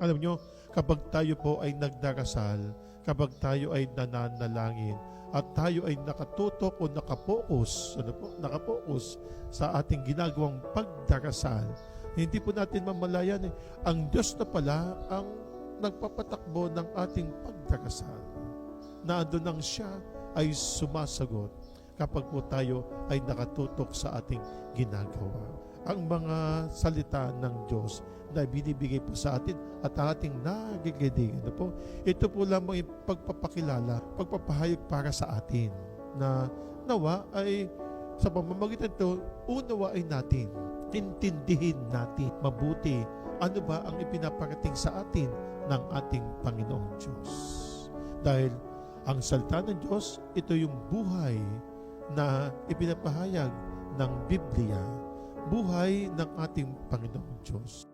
Alam nyo, kapag tayo po ay nagdarasal, kapag tayo ay nananalangin, at tayo ay nakatutok o nakapokus, nakapokus sa ating ginagawang pagdarasal, hindi po natin mamalayan ang Diyos na pala ang nagpapatakbo ng ating pagdarasal. Na ando nang siya ay sumasagot kapag po tayo ay nakatutok sa ating ginagawa. Ang mga salita ng Diyos na binibigay po sa atin at ating nagigidig. Ito po lamang yung pagpapakilala, pagpapahayag para sa atin na nawa ay sa pamamagitan ito, unawain natin, intindihin natin mabuti ano ba ang ipinaparating sa atin ng ating Panginoong Diyos. Dahil ang salita ng Diyos, ito yung buhay na ipinapahayag ng Biblia, buhay ng ating Panginoong Diyos.